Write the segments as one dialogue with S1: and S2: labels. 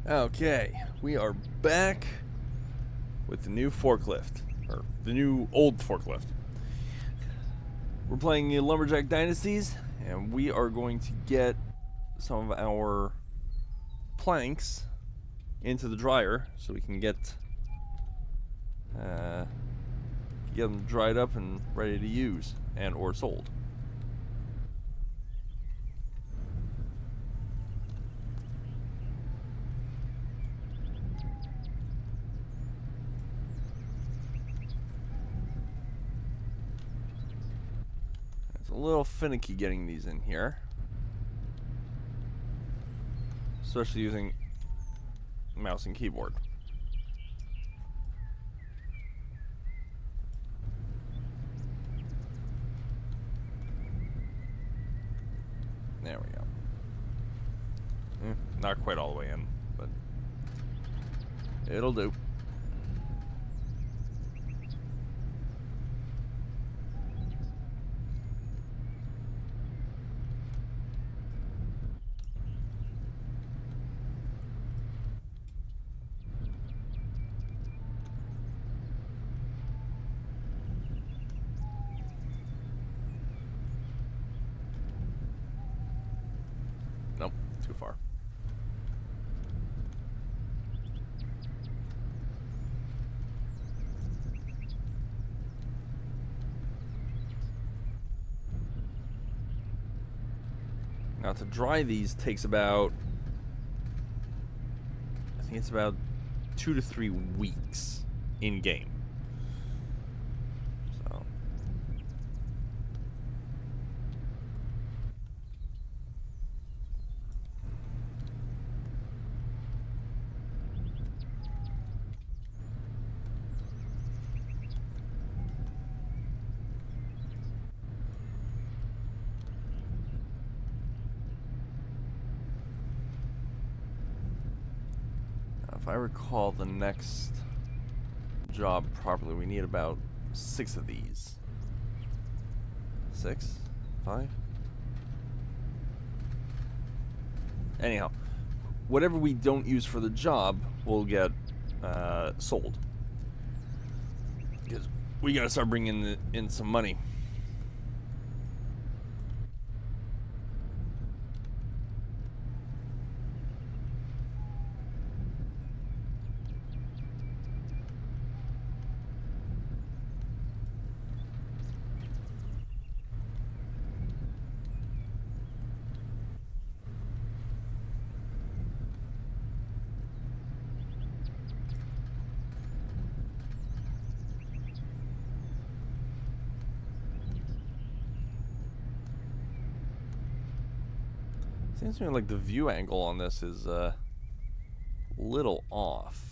S1: Okay, we are back with the new forklift, or the new old forklift. We're playing Lumberjack Dynasties, and we are going to get some of our planks into the dryer so we can uh, get them dried up and ready to use and or sold. It's a little finicky getting these in here, especially using mouse and keyboard. There we go. Not quite all the way in, but it'll do. Nope, too far. Now to dry these takes about, I think it's about 2 to 3 weeks in game. So if I recall the next job properly, we need about 6 of these. 6? 5? Anyhow, whatever we don't use for the job will get sold. Because we gotta start bringing in some money. Seems to me like the view angle on this is a little off.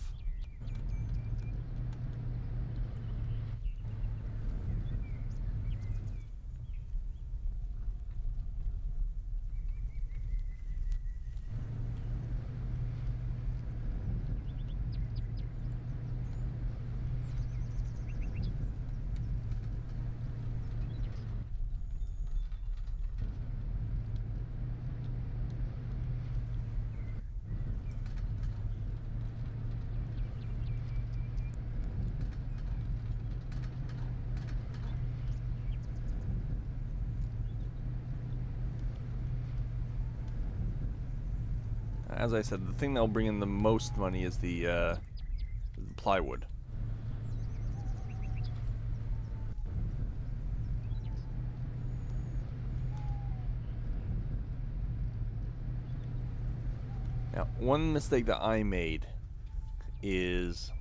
S1: As I said, the thing that'll bring in the most money is the plywood. Now, one mistake that I made is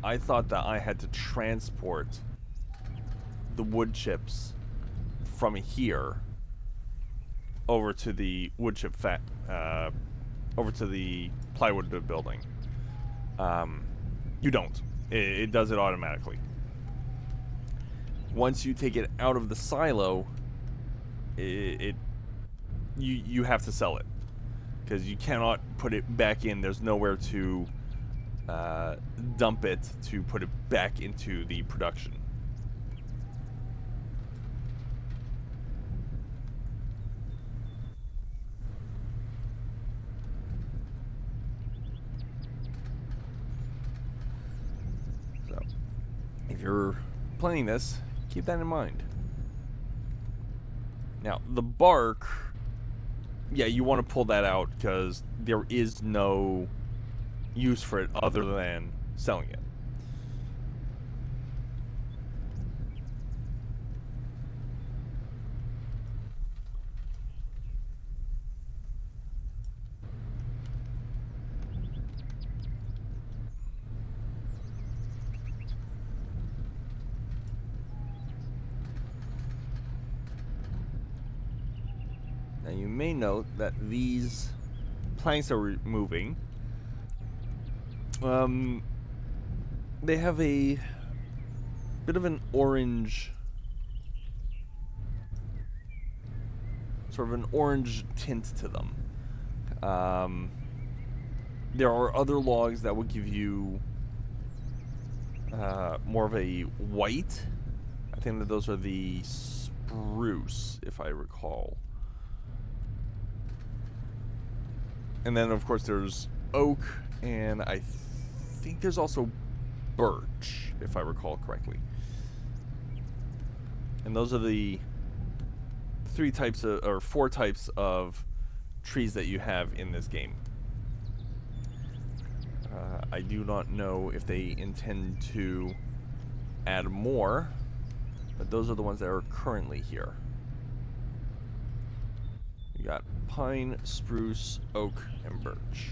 S1: I thought that I had to transport the wood chips from here over to the wood chip over to the plywood building. You don't. It does it automatically. Once you take it out of the silo, you have to sell it because you cannot put it back in. There's nowhere to dump it to put it back into the production. if you're planning this, keep that in mind. Now, the bark, yeah, you want to pull that out because there is no use for it other than selling it. Now you may note that these planks are moving. They have a bit of an orange, sort of an orange tint to them. There are other logs that will give you more of a white. I think that those are the spruce, if I recall. And then, of course, there's oak, and I think there's also birch, if I recall correctly. And those are the four types of trees that you have in this game. I do not know if they intend to add more, but those are the ones that are currently here. You got pine, spruce, oak, and birch.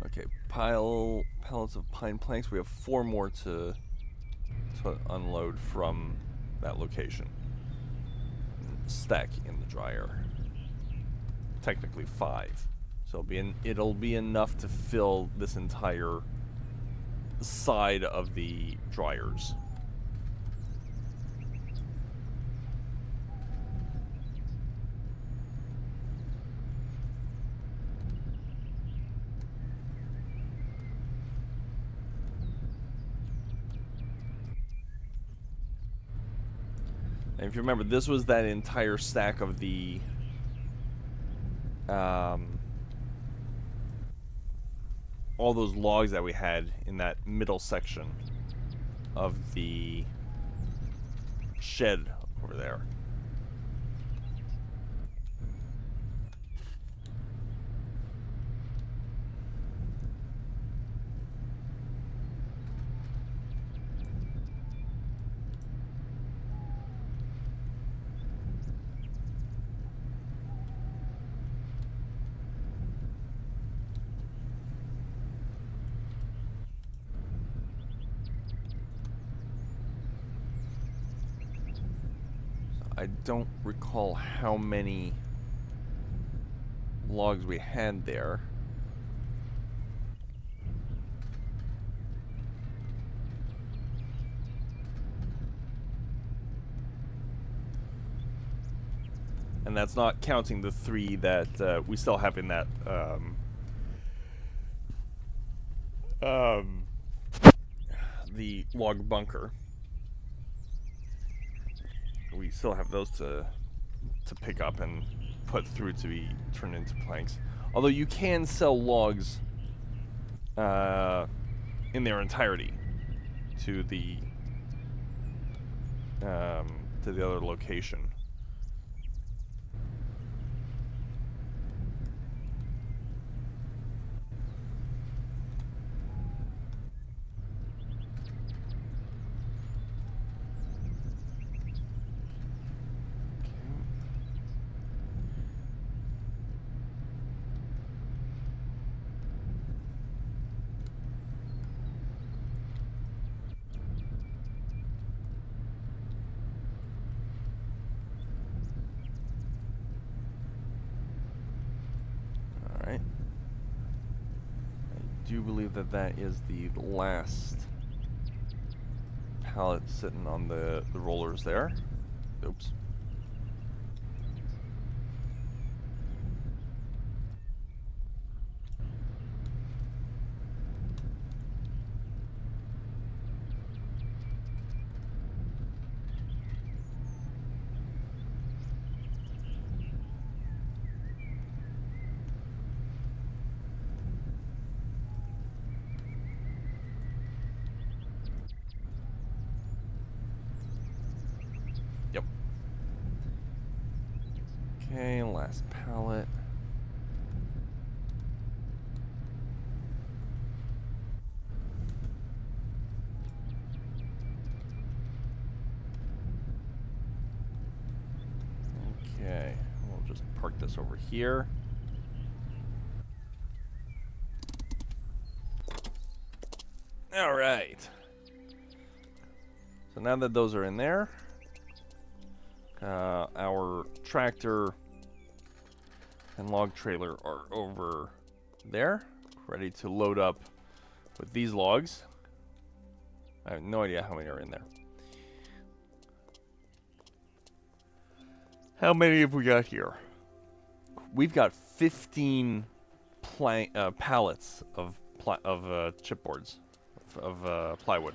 S1: Okay, pallets of pine planks. We have 4 more to unload from that location. Stack in the dryer. Technically 5, so it'll be enough to fill this entire side of the dryers. And if you remember, this was that entire stack of the all those logs that we had in that middle section of the shed over there. I don't recall how many logs we had there. And that's not counting the 3 that we still have in that the log bunker. We still have those to pick up and put through to be turned into planks. Although you can sell logs in their entirety to the other location. Alright. I do believe that that is the last pallet sitting on the rollers there. Oops. Yep. Okay, last pallet. Okay, we'll just park this over here. All right. So now that those are in there, our tractor and log trailer are over there, ready to load up with these logs. I have no idea how many are in there. How many have we got here? We've got 15 pallets of chipboards, of plywood.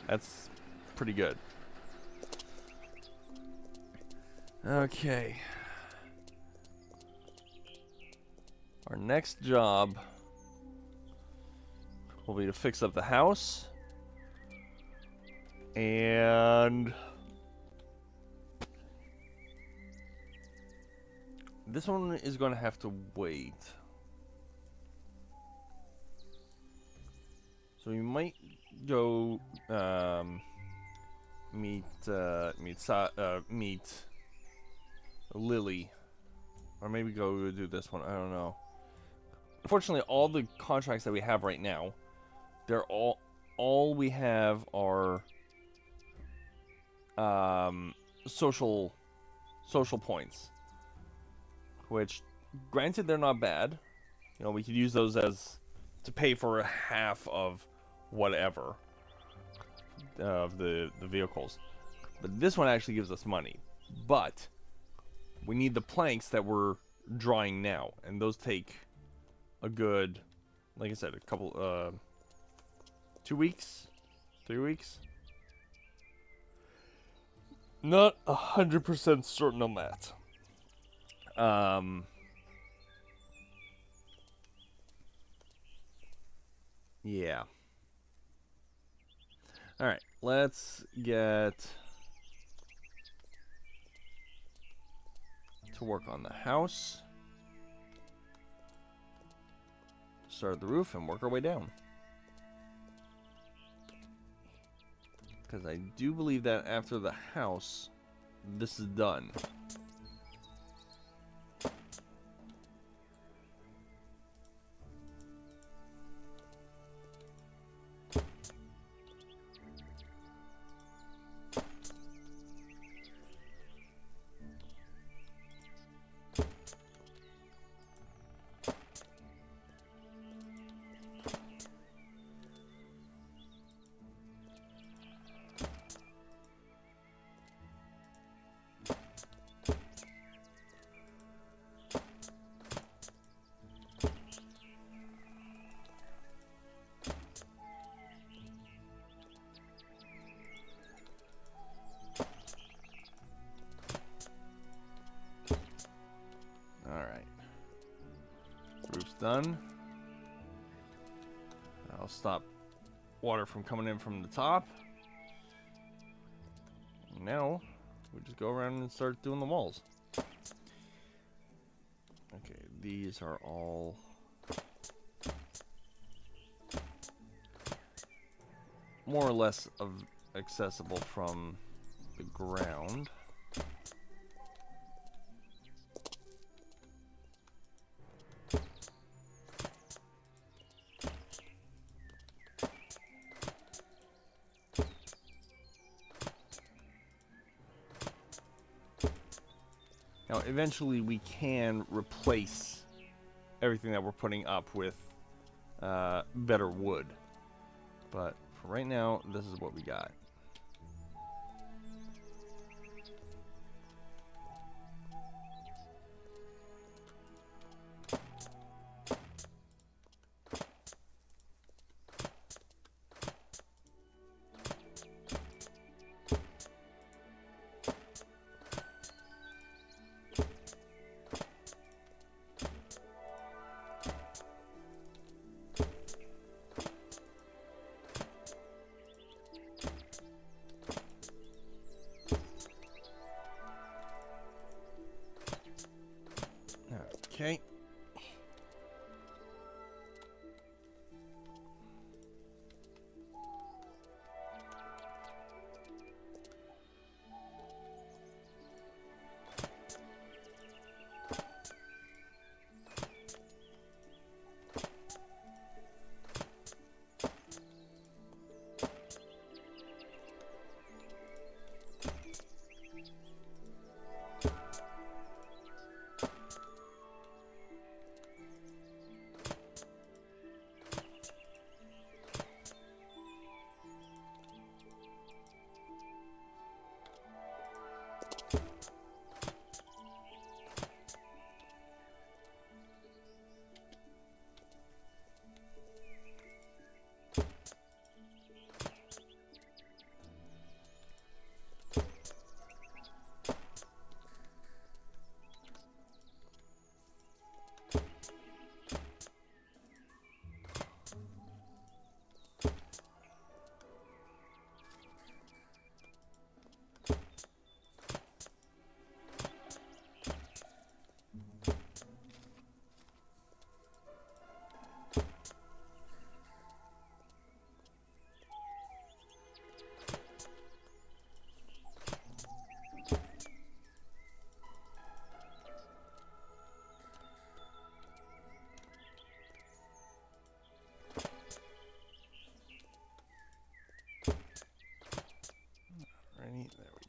S1: That's pretty good. Okay. Our next job will be to fix up the house. And this one is going to have to wait. So we might go meet Lily, or maybe go do this one. I don't know. Unfortunately, all the contracts that we have right now, they're all we have are social points, which, granted, they're not bad. You know, we could use those as to pay for half of whatever of the vehicles. But this one actually gives us money. But we need the planks that we're drawing now, and those take a good, like I said, a couple 2 weeks, 3 weeks. Not 100% certain on that. Yeah. Alright, let's get to work on the house. Start at the roof and work our way down. Because I do believe that after the house, this is done. Roof's done. I'll stop water from coming in from the top. And now we just go around and start doing the walls. Okay, these are all more or less accessible from the ground. Now, eventually we can replace everything that we're putting up with better wood. But for right now, this is what we got.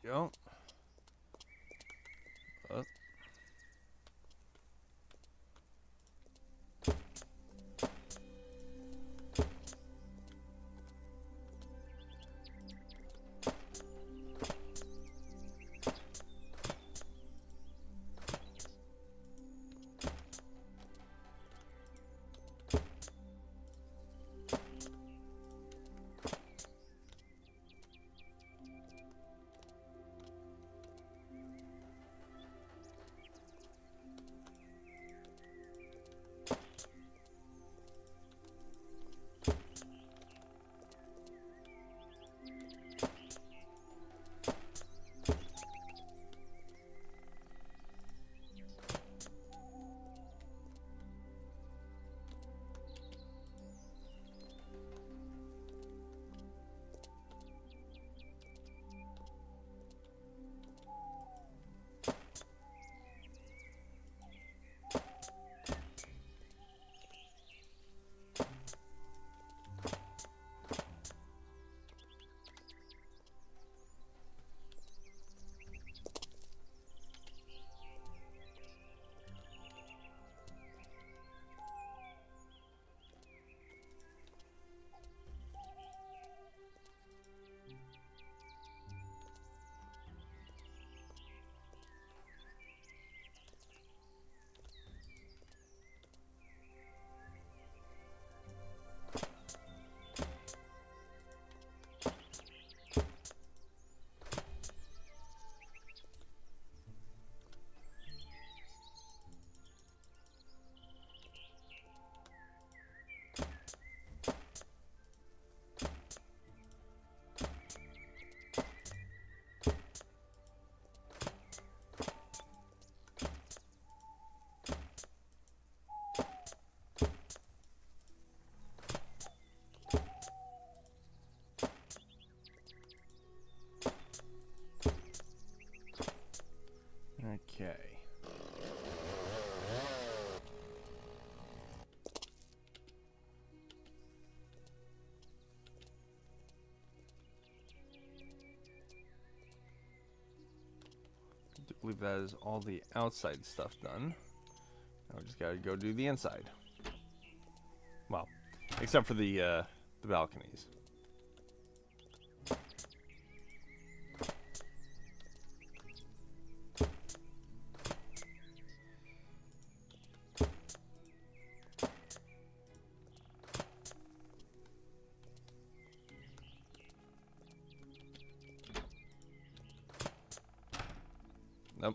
S1: go. Up. Okay. I believe that is all the outside stuff done. Now we just gotta go do the inside. Well, except for the balconies. Nope.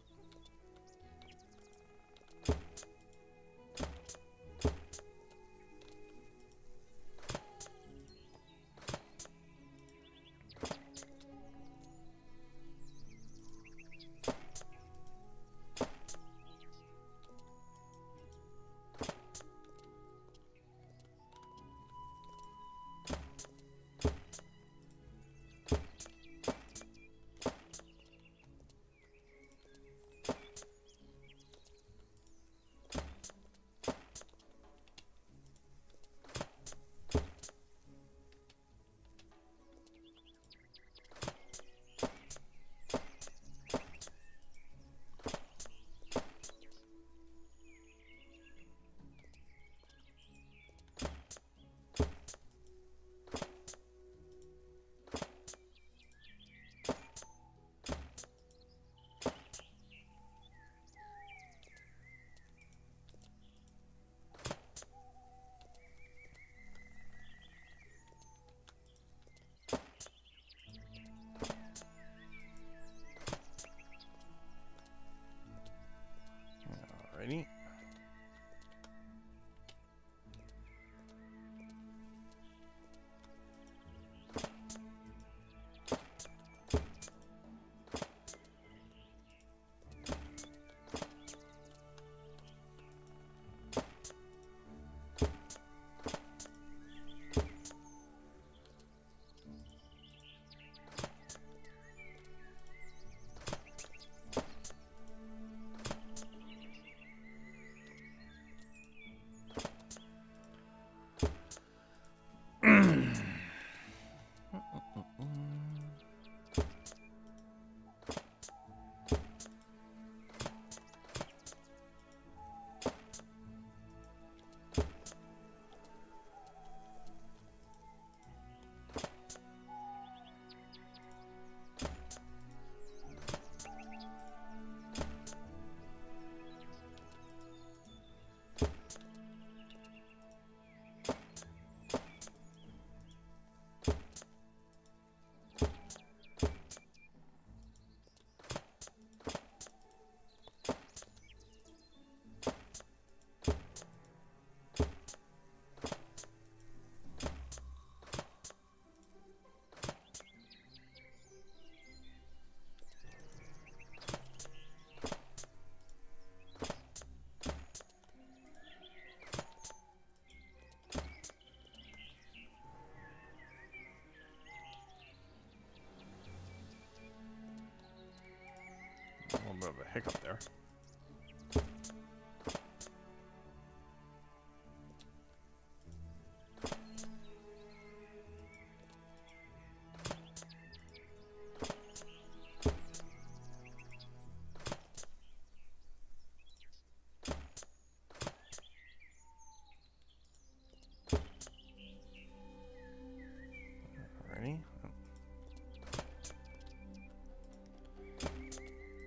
S1: bit of a hiccup there.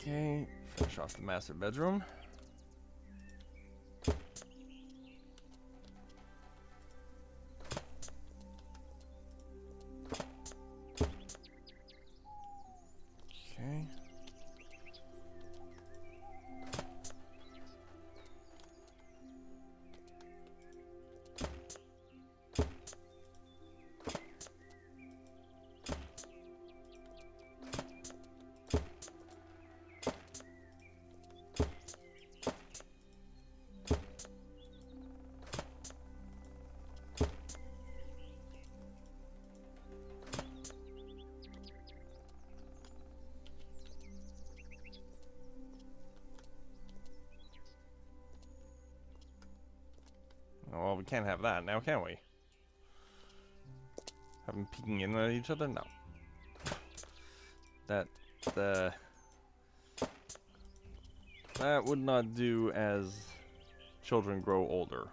S1: Okay, finish off the master bedroom. Okay. Well, we can't have that now, can we? Have them peeking in at each other? No. That would not do as children grow older.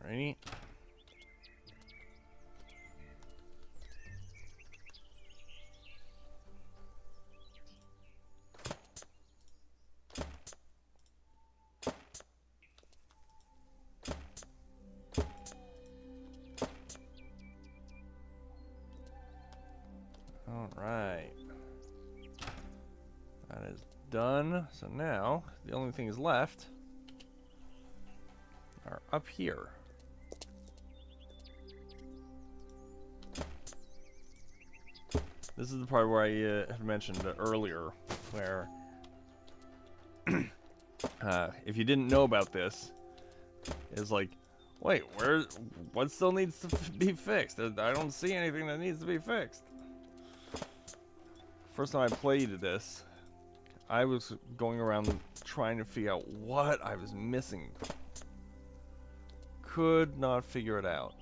S1: Alrighty. Alright. That is done. So now, the only things left are up here. This is the part where I had mentioned earlier, where if you didn't know about this, it's like, wait, what still needs to be fixed? I don't see anything that needs to be fixed. First time I played this, I was going around trying to figure out what I was missing. Could not figure it out.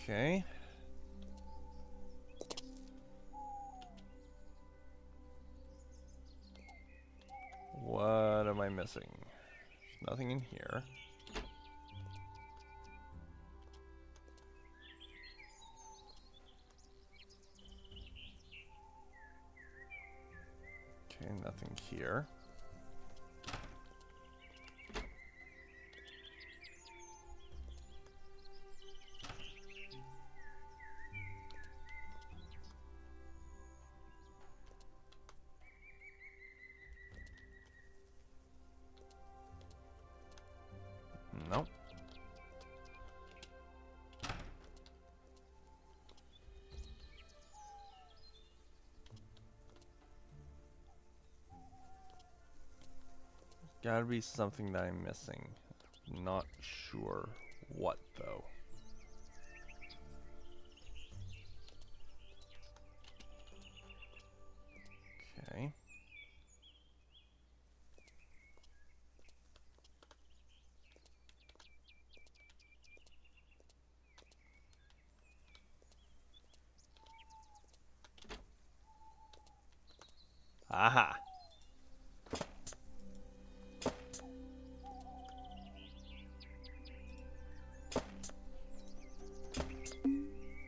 S1: Okay. What am I missing? There's nothing in here. Okay, nothing here. Nope. There's gotta be something that I'm missing. Not sure what, though. Okay. Aha!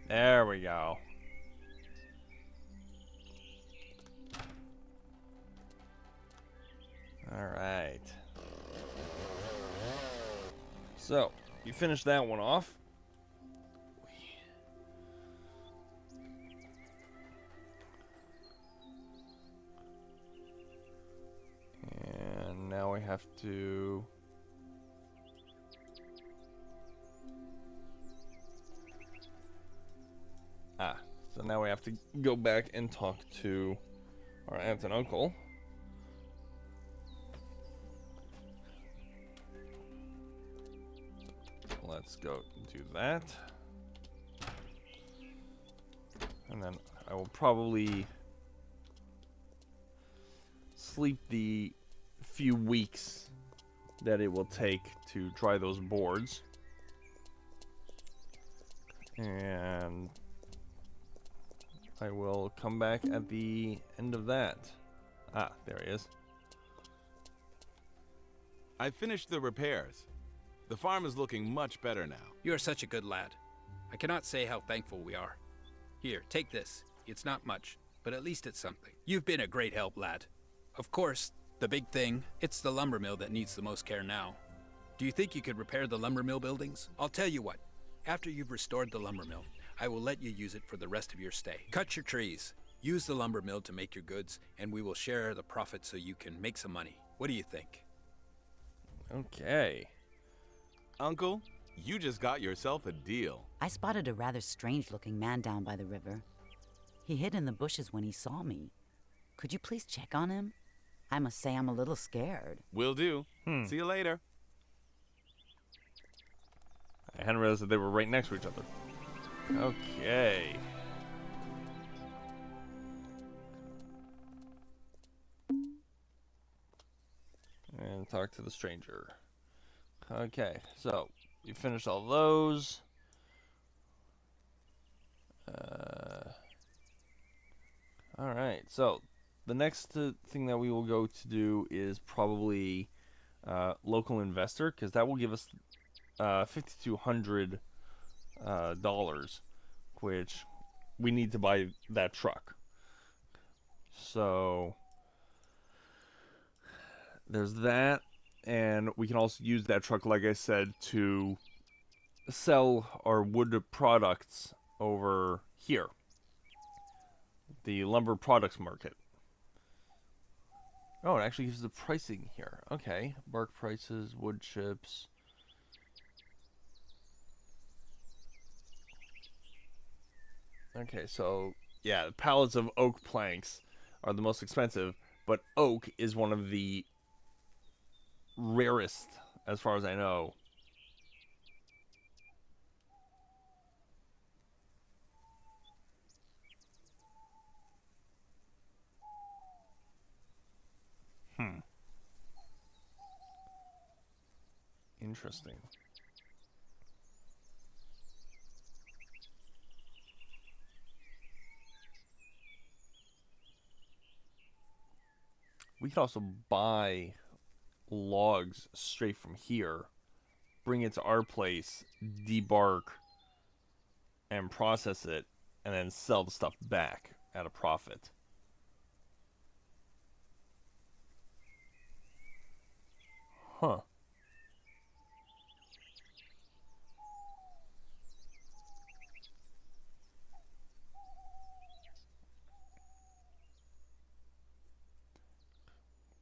S1: There we go. Alright. So, you finished that one off. have to... So now we have to go back and talk to our aunt and uncle. Let's go do that. And then I will probably sleep the few weeks that it will take to dry those boards. And I will come back at the end of that. There he is.
S2: I finished the repairs. The farm is looking much better now.
S3: You are such a good lad. I cannot say how thankful we are. Here, take this. It's not much, but at least it's something. You've been a great help, lad. Of course, the big thing, it's the lumber mill that needs the most care now. Do you think you could repair the lumber mill buildings? I'll tell you what. After you've restored the lumber mill, I will let you use it for the rest of your stay. Cut your trees, use the lumber mill to make your goods, and we will share the profit so you can make some money. What do you think?
S1: Okay.
S2: Uncle, you just got yourself a deal.
S4: I spotted a rather strange-looking man down by the river. He hid in the bushes when he saw me. Could you please check on him? I must say I'm a little scared.
S2: Will do. See you later.
S1: I hadn't realized that they were right next to each other. Okay. And talk to the stranger. Okay, so you finished all those. Alright, so the next thing that we will go to do is probably local investor, because that will give us $5,200, which we need to buy that truck. So there's that, and we can also use that truck, like I said, to sell our wood products over here, the lumber products market. Oh, it actually gives the pricing here. Okay, bark prices, wood chips. Okay, so yeah, pallets of oak planks are the most expensive, but oak is one of the rarest, as far as I know. Interesting. We could also buy logs straight from here, bring it to our place, debark, and process it, and then sell the stuff back at a profit. Huh.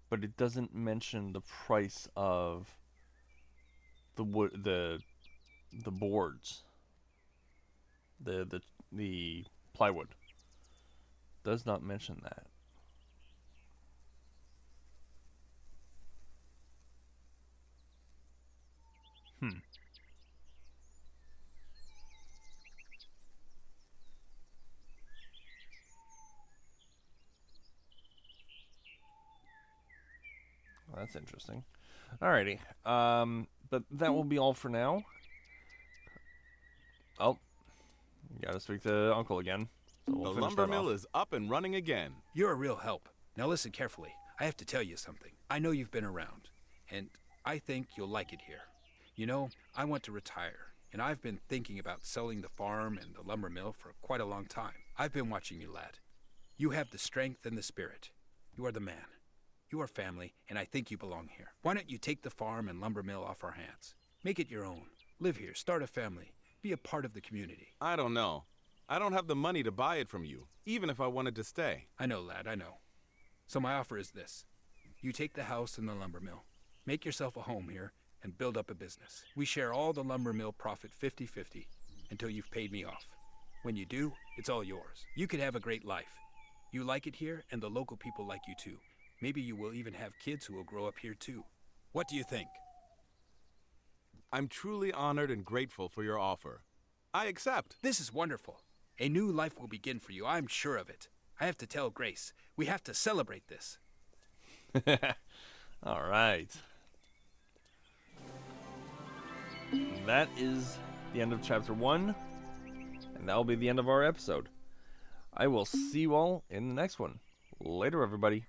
S1: But it doesn't mention the price of the wood, the boards, the plywood. Does not mention that. Well, that's interesting. Alrighty. But that will be all for now. Oh, gotta speak to Uncle again. So we'll
S2: The lumber mill is up and running again.
S3: You're a real help. Now listen carefully. I have to tell you something. I know you've been around, and I think you'll like it here. You know, I want to retire, and I've been thinking about selling the farm and the lumber mill for quite a long time. I've been watching you, lad. You have the strength and the spirit. You are the man. You are family, and I think you belong here. Why don't you take the farm and lumber mill off our hands? Make it your own. Live here, start a family, be a part of the community.
S2: I don't know. I don't have the money to buy it from you, even if I wanted to stay.
S3: I know, lad, I know. So my offer is this. You take the house and the lumber mill. Make yourself a home here and build up a business. We share all the lumber mill profit 50-50 until you've paid me off. When you do, it's all yours. You could have a great life. You like it here, and the local people like you too. Maybe you will even have kids who will grow up here too. What do you think?
S2: I'm truly honored and grateful for your offer. I accept.
S3: This is wonderful. A new life will begin for you, I'm sure of it. I have to tell Grace. We have to celebrate this.
S1: All right. That is the end of chapter 1, and that will be the end of our episode. I will see you all in the next one. Later, everybody.